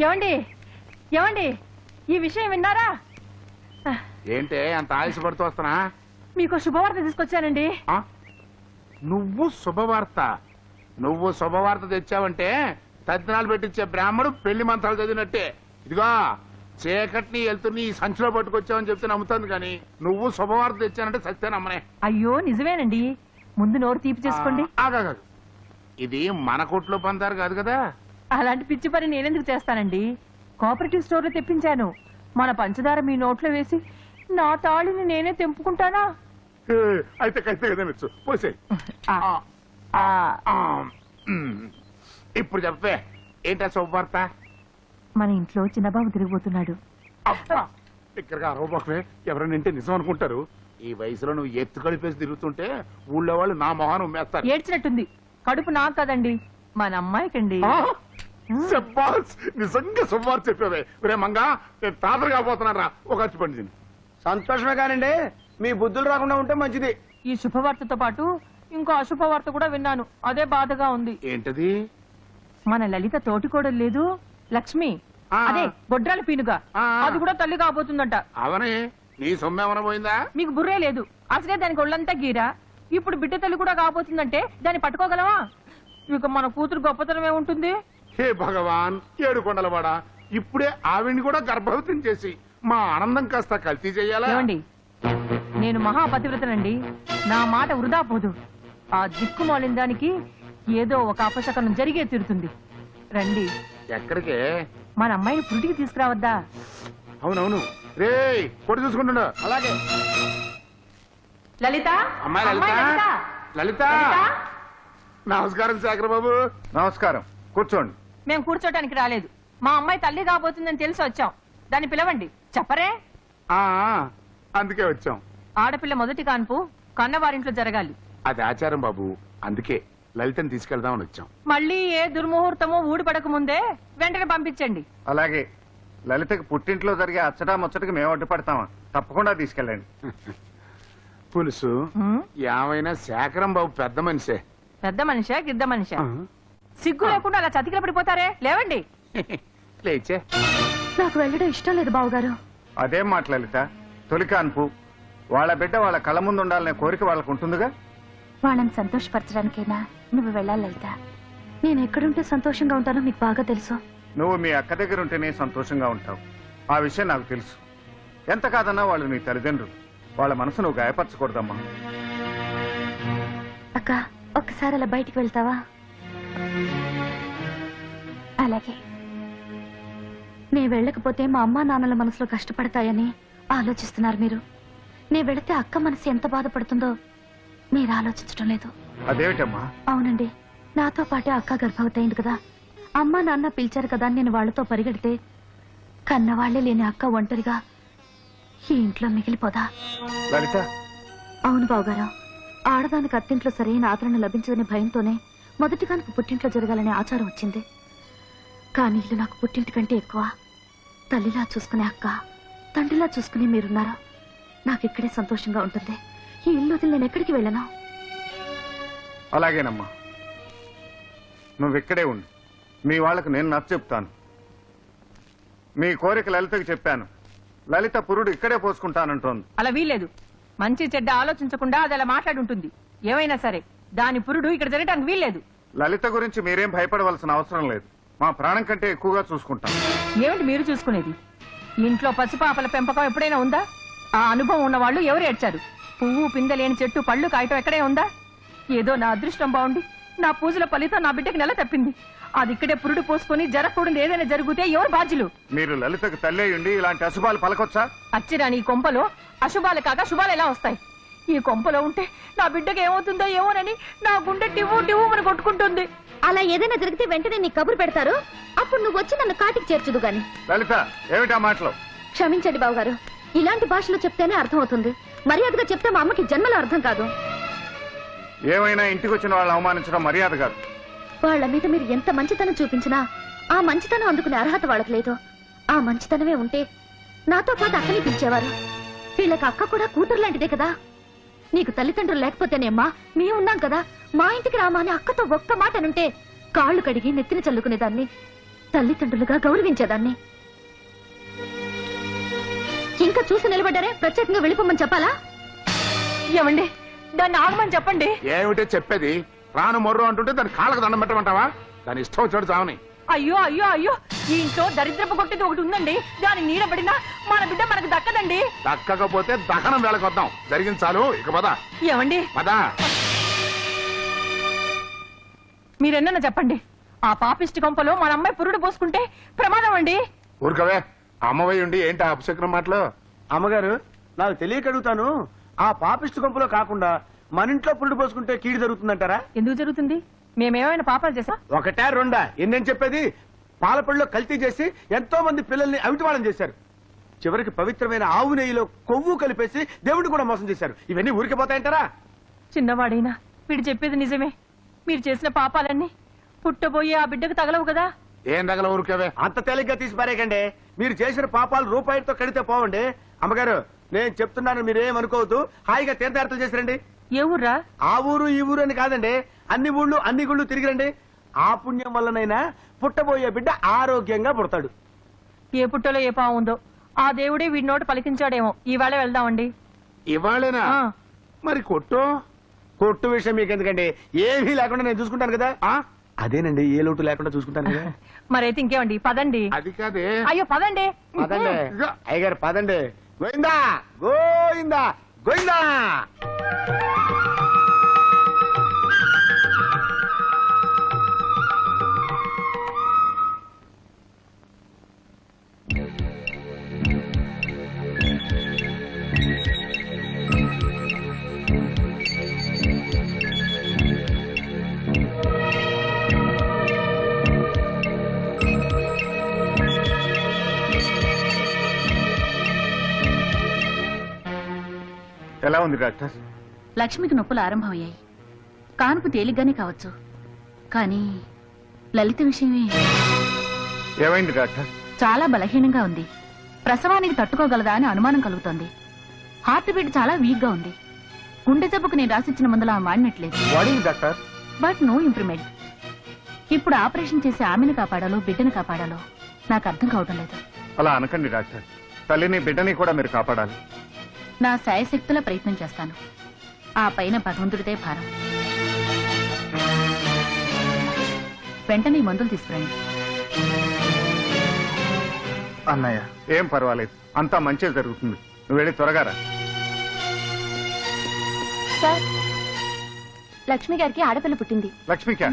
ఏమండి ఏమండి ఈ విషయం విన్నారా? ఏంటే అంత ఆయుషపడుతూ వస్తున్నా? మీకు శుభవార్త తీసుకొచ్చానండి. నువ్వు శుభవార్త తెచ్చావంటే తద్దినాలు పెట్టించే బ్రాహ్మడు పెళ్లి మంత్రాలు చదివినట్టే. ఇదిగో చీకటిని వెళ్తుని ఈ సంచిలో పట్టుకొచ్చావని చెప్తే నమ్ముతాను కానీ నువ్వు శుభవార్త తెచ్చానంటే సత్యం నమ్మనే. అయ్యో నిజమేనండి. ముందు నోరు తీపి చేసుకోండి. ఇది మన కొట్లో పందారు కాదు కదా. అలాంటి పిచ్చి పని నేనెందుకు చేస్తానండి? కోఆపరేటివ్ స్టోర్ లో తెప్పించాను. మన పంచదార మీ నోట్లో వేసి నా తాళిని నేనే తెంపుకుంటానా? అయితే కైతే పోసే. ఇప్పుడు చెప్పే ఏంటా శుభవార్త? మన ఇంట్లో చిన్నబాబు తిరిగిపోతున్నాడు. ఇక్కడగా అరవబాకులే, ఎవరైనా ఇంటే నిజం అనుకుంటారు. ఈ వయసులో నువ్వు ఎత్తు కలిపేసి తిరుగుతుంటే ఊళ్ళో వాళ్ళు నా మొహాన్ని ఉమ్మేస్తారు. ఏడ్చినట్టుంది. కడుపు నాకు కదండి, మన అమ్మాయికండి. నిజంగా శుభవార్త చెప్పావే. రే మంగా, నేను తాతలు కాబోతున్నారా ఒక ఖర్చు పండింది. సంతోషమే కానండి, మీ బుద్ధులు రాకుండా ఉంటే మంచిది. ఈ శుభవార్తతో పాటు ఇంకో అశుభవార్త కూడా విన్నాను. అదే బాధగా ఉంది. ఏంటది? మన లలిత తోటికోడలు లేదు లక్ష్మి, అదే గొడ్రాల పీనుగా, అది కూడా తల్లి కాబోతుందంట. అవనే నీ సొమ్మేమన పోయిందా? మీకు బుర్రే లేదు. అసలే దానికి ఒళ్ళంతా గీరా. ఇప్పుడు బిడ్డ తల్లి కూడా కాబోతుందంటే దాన్ని పట్టుకోగలవా? ఇక మన కూతురు గొప్పతనమే ఉంటుంది. హే భగవాన్, ఏడు కొండలవాడా, ఇప్పుడే ఆవిడ్ని కూడా గర్భవతిని చేసి మా ఆనందం కాస్త కల్తీ చెయ్యాలా? ఏమండి, నేను మహాపతివ్రతనండి. నా మాట వృధా పోదు. ఆ దిక్కుమాలిన దానికి ఏదో ఒక అపశకనం జరిగే తీరుతుంది. రండి. ఎక్కడికే? మన అమ్మాయిని పురిటికి తీసుకురావద్దా? అవునవును. రే కొడు చూసుకుంటున్నా. అలాగే. లలిత, అమ్మాయి లలిత. నమస్కారం శేఖర్ బాబు. నమస్కారం, కూర్చోండి. మేము కూర్చోటానికి రాలేదు. మా అమ్మాయి తల్లి కాబోతుందని తెలిసి వచ్చాం. దాన్ని పిలవండి. చెప్పరే? అందుకే వచ్చాం. ఆడపిల్ల మొదటి కాన్పు కన్నవారింట్లో జరగాలి. అది ఆచారం బాబు, అందుకే లలితని తీసుకెళ్దామని వచ్చాం. మళ్ళీ ఏ దుర్ముహూర్తమో ఊడిపడక ముందే వెంటనే పంపించండి. అలాగే. లలితకి పుట్టింట్లో జరిగే అచ్చటా ముచ్చటకి మేము అడ్డుపడతామా? తప్పకుండా తీసుకెళ్ళండి. పులుసు ఏమైనా శేఖరం బాబు పెద్ద మనిషే. పెద్ద మనిషా గిద్ద మనిషా? సిగ్గు లేకుండా అలా చతికిల పడిపోతారే. లేవండి. లేచే. నాకు వెళ్ళడం ఇష్టం లేదు బావగారు. అదేం మాట లలిత, తొలి కాన్పు, వాళ్ళ బిడ్డ వాళ్ళ కళ్ళ ముందు ఉండాలనే కోరిక వాళ్ళకు ఉంటుందిగా. వాళ్ళని సంతోషపరచడానికైనా నువ్వు వెళ్ళాలి లలిత. నేను ఎక్కడుంటే సంతోషంగా ఉంటానో మీకు బాగా తెలుసు. నువ్వు మీ అక్క దగ్గర ఉంటేనే సంతోషంగా ఉంటావు. ఆ విషయం నాకు తెలుసు. ఎంత కాదన్నా వాళ్ళు నీ తల్లిదండ్రులు. వాళ్ళ మనసు నువ్వు గాయపరచకూడదమ్మా. అక్క, ఒక్కసారి అలా బయటికి వెళ్తావా? అలాగే. నే వెళ్ళకపోతే మా అమ్మా నాన్నల మనసులో కష్టపడతాయని ఆలోచిస్తున్నారు మీరు. నే వెళితే అక్క మనసు ఎంత బాధపడుతుందో మీరు ఆలోచించడం లేదు. అదేమిటమ్మా? అవునండి, నాతో పాటే అక్క గర్భవతి అయింది కదా. అమ్మా నాన్న పిలిచారు కదా నేను వాళ్లతో పరిగెడితే కన్నవాళ్లే లేని అక్క ఒంటరిగా ఈ ఇంట్లో మిగిలిపోదా? లలిత. అవును బావగారు, ఆడదానికి అత్తింట్లో సరైన ఆదరణ లభించదనే భయంతోనే మొదటి కానుక పుట్టింట్లో జరగాలనే ఆచారం వచ్చింది. కానీ ఇల్లు నాకు పుట్టింటి కంటే ఎక్కువ. తల్లిలా చూసుకునే అక్క, తండ్రిలా చూసుకునే మీరున్నారా? నాకు ఇక్కడే సంతోషంగా ఉంటుంది. ఈ ఇల్లు వదిలి నేను ఎక్కడికి వెళ్ళను. అలాగేనమ్మా, నువ్విక్కడే ఉండు. మీ వాళ్లకు నేను నచ్చ చెప్తాను. మీ కోరిక లలితకు చెప్పాను. లలిత పురుడు ఇక్కడే పోసుకుంటానంటోంది. అలా వీలేదు. మంచి చెడ్డ ఆలోచించకుండా అది అలా మాట్లాడుంటుంది. ఏమైనా సరే దాని పురుడు ఇక్కడ జరగడానికి వీల్లేదు. లలిత గురించి మీరేం భయపడవలసిన అవసరం లేదు. మా ప్రాణం కంటే ఎక్కువగా చూసుకుంటాం. ఏమిటి మీరు చూసుకునేది? ఇంట్లో పసిపాపల పెంపకం ఎప్పుడైనా ఉందా? ఆ అనుభవం ఉన్న వాళ్ళు ఎవరు ఏడ్చారు? పువ్వు పిందలేని చెట్టు పళ్ళు కాయటం ఎక్కడే ఉందా? ఏదో నా అదృష్టం బాగుండి నా పూజల ఫలితం నా బిడ్డకి నెల తప్పింది. అది ఇక్కడే పురుడు పోసుకుని జరగకూడదు ఏదైనా జరిగితే ఎవరు బాధ్యులు? మీరు లలితకు తల్లి ఉండి ఇలాంటి అశుభాలు పలకొచ్చా? అచ్చిరాని ఈ కొంపలో అశుభాలు కాక శుభాలు ఎలా వస్తాయి? ఈ కొంపలో ఉంటే నా బిడ్డకి ఏమవుతుందో ఏమోనని నా గుండె టివ్వు టివ్వు అని కొట్టుకుంటుంది. అలా ఏదైనా జరిగితే వెంటనే నీ కబురు పెడతారు. అప్పుడు నువ్వు వచ్చి నన్ను కాటికి చేర్చుదు గాని. లలిత, ఏమిటా మాటలు? క్షమించండి బావగారు, ఇలాంటి భాషలో చెప్తేనే అర్థం అవుతుంది. మర్యాదగా చెప్తే మా అమ్మకి జన్మలో అర్థం కాదు. ఏమైనా ఇంటికి వచ్చిన వాళ్ళు అవమానించడం మర్యాద కాదు. వాళ్ల మీద మీరు ఎంత మంచితనం చూపించినా ఆ మంచితనం అందుకునే అర్హత వాళ్ళకి లేదు. ఆ మంచితనమే ఉంటే నాతో పాటు అక్కని పిలిచేవారు. వీళ్ళకి అక్క కూడా కూతురు లాంటిదే కదా. నీకు తల్లిదండ్రులు లేకపోతేనేమ్మా మేము ఉన్నాం కదా, మా ఇంటికి రామా అని అక్కతో ఒక్క మాట అనుంటే కాళ్ళు కడిగి నెత్తిన చల్లుకునేదాన్ని. తల్లిదండ్రులుగా గౌరవించేదాన్ని. ఇంకా చూసి నిలబడ్డారే, ప్రత్యేకంగా వెళ్ళిపోమని చెప్పాలా? ఏమండి దాన్ని ఆగమని చెప్పండి. ఏమిటే చెప్పేది? రాను మొర్రు అంటుంటే దాని కాళ్ళకు దండం పెట్టమంటావా? దాని ఇష్టం వచ్చాడు చావని. అయ్యో అయ్యో అయ్యో, ఈ ఇంట్లో దరిద్రపు కొట్టేది ఒకటి ఉందండి. దాని నీడబడినా మన బిడ్డ మనకు దక్కదండి. దక్కకపోతే దహనం వేళకొద్దాం. జరిగింది చాలు, ఇక పద. ఏమండి పద. మీరెన్న చెప్పండి, ఆ పాపిష్టి కొంపలో మన అమ్మాయి పురుడు పోసుకుంటే ప్రమాదం అండి. ఊరుకవే, అమ్మవై ఉండి ఏంటి ఆ అపశకునం మాటలు? అమ్మగారు, నాకు తెలియక అడుగుతాను, ఆ పాపిష్టి గుంపులో కాకుండా మన ఇంట్లో పురుడు పోసుకుంటే కీడు జరుగుతుందంటారా? ఎందుకు జరుగుతుంది? మేమేమైనా పాపాలు చేసా? ఒకటా రెండా? ఎన్నేం చెప్పేది? పాలపళ్ళలో కల్తీ చేసి ఎంతో మంది పిల్లల్ని అవిటివాళం చేశారు. చివరికి పవిత్రమైన ఆవు నెయ్యిలో కొవ్వు కలిపేసి దేవుడు కూడా మోసం చేశారు. ఇవన్నీ ఊరికి పోతాయంటారా? చిన్నవాడైనా వీడు చెప్పేది నిజమే. మీరు చేసిన పాపాలన్నీ పుట్టబోయే ఆ బిడ్డకు తగలవు కదా. ఏం తగల ఊరుకవే. అంత తేలిగ్గా తీసి పారేయకండి. మీరు చేసిన పాపాలు రూపాయితో కడితే పోవండి. అమ్మగారు, నేను చెప్తున్నాను, మీరేమనుకోవద్దు. హాయిగా తీర్థయాత్రలు చేసిరండి. ఏ ఊర్రా? ఆ ఊరు ఈ ఊరు అని కాదండి, అన్ని ఊళ్ళు అన్ని గుళ్ళు తిరిగిరండి. ఆ పుణ్యం వల్లనైనా పుట్టబోయే బిడ్డ ఆరోగ్యంగా పుడతాడు. ఏ పుట్టలో ఏ పావు ఉందో ఆ దేవుడే వీడి నోట పలికించాడేమో. ఈవేళ వెళ్దామండి. ఇవాళేనా? ఆ. మరి కొట్టు. కొట్టు విషయం మీకు ఎందుకండి? ఏమీ లేకుండా నేను చూసుకుంటాను కదా. ఆ? అదేనండి, ఏ లోటు లేకుండా చూసుకుంటాను కదా. మరైతే ఇంకేమండి, పదండి. అది కాదే. అయ్యో పదండి. పదండి ఇదిగో. అయ్యగారు, పదండి. గోయిందా గోయిందా గోయిందా. ఎలా ఉంది డాక్టర్? లక్ష్మికి నొప్పులు ఆరంభమయ్యాయి. కాన్పు తేలిగ్గానే కావచ్చు, కానీ లలిత విషయమే ఏమైంది డాక్టర్? చాలా బలహీనంగా ఉంది. ప్రసవానికి తట్టుకోగలదా అని అనుమానం కలుగుతోంది. హార్ట్ బీట్ చాలా వీక్ గా ఉంది. గుండె జబ్బుకు నేను రాసిచ్చిన మందులు ఆమె వాడినట్లేదు. వాడింది డాక్టర్, బట్ నో ఇంప్రూవ్మెంట్. ఇప్పుడు ఆపరేషన్ చేసి ఆమెను కాపాడాలో బిడ్డను కాపాడాలో నాకు అర్థం కావడం లేదు. అలా అనకండి డాక్టర్. తల్లిని బిడ్డని కూడా మీరు కాపాడాలి. నా శాయశక్తుల ప్రయత్నం చేస్తాను. ఆ పైన భగవంతుడిదే భారం. వెంటనే ఈ మందులు తీసుకురండి. అన్నయ్య, ఏం పర్వాలేదు, అంతా మంచిగా జరుగుతుంది. నువ్వు వెళ్ళి త్వరగా రా. సార్, లక్ష్మి గారికి ఆడపిల్ల పుట్టింది. లక్ష్మిక,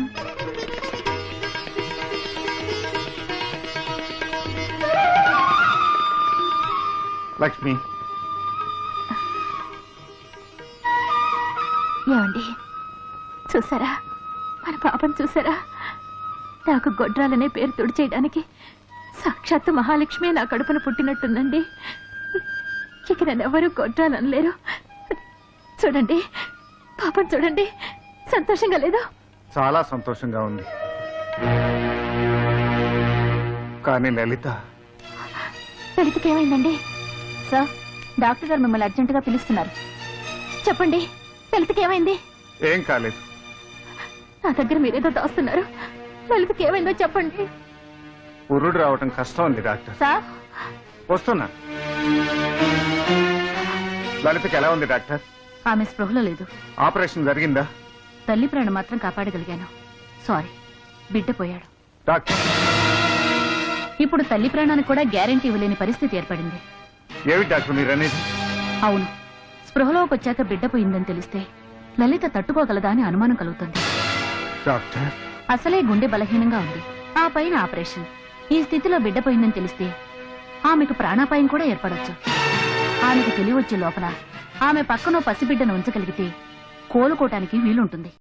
లక్ష్మి, ఏమండి, చూసారా మన పాపను చూసారా? నాకు గొడ్రాలనే పేరు తుడిచేయడానికి సాక్షాత్తు మహాలక్ష్మి నా కడుపున పుట్టినట్టుందండి. ఇక నన్నెవరూ గొడ్రాలనలేరు. చూడండి, పాపం చూడండి, సంతోషంగా లేదు? చాలా సంతోషంగా ఉంది. కానీ లలిత, లలితకి ఏమైందండి? సార్, డాక్టర్ గారు మిమ్మల్ని అర్జెంటుగా పిలుస్తున్నారు. చెప్పండి, లలితకి ఏమైంది? ఏం కాలేదు. నా దగ్గర మీరేదో దాస్తున్నారు. లలితకి ఏమైందో చెప్పండి. పురుడు రావటం కష్టం ఉంది డాక్టర్. సార్, వస్తున్నా. లలితకి ఎలా ఉంది డాక్టర్? ఆమె స్పృహలో లేదు. ఆపరేషన్ జరిగిందా? తల్లి ప్రాణం మాత్రం కాపాడగలిగాను. సారీ, బిడ్డ పోయాడు. డాక్టర్, ఇప్పుడు తల్లి ప్రాణానికి కూడా గ్యారెంటీ ఇవ్వలేని పరిస్థితి ఏర్పడింది. ఏమి డాక్టర్ మీరనేది? అవును, స్పృహలోకి వచ్చాక బిడ్డ పోయిందని తెలిస్తే లలిత తట్టుకోగలదా అని అనుమానం కలుగుతుంది. డాక్టర్, అసలే గుండె బలహీనంగా ఉంది. ఆ పైన ఆపరేషన్. ఈ స్థితిలో బిడ్డ పోయిందని తెలిస్తే ఆమెకు ప్రాణాపాయం కూడా ఏర్పడొచ్చు. ఆమెకు తెలివొచ్చే లోపల ఆమె పక్కనో పసిబిడ్డను ఉంచగలిగితే కోలుకోటానికి వీలుంటుంది.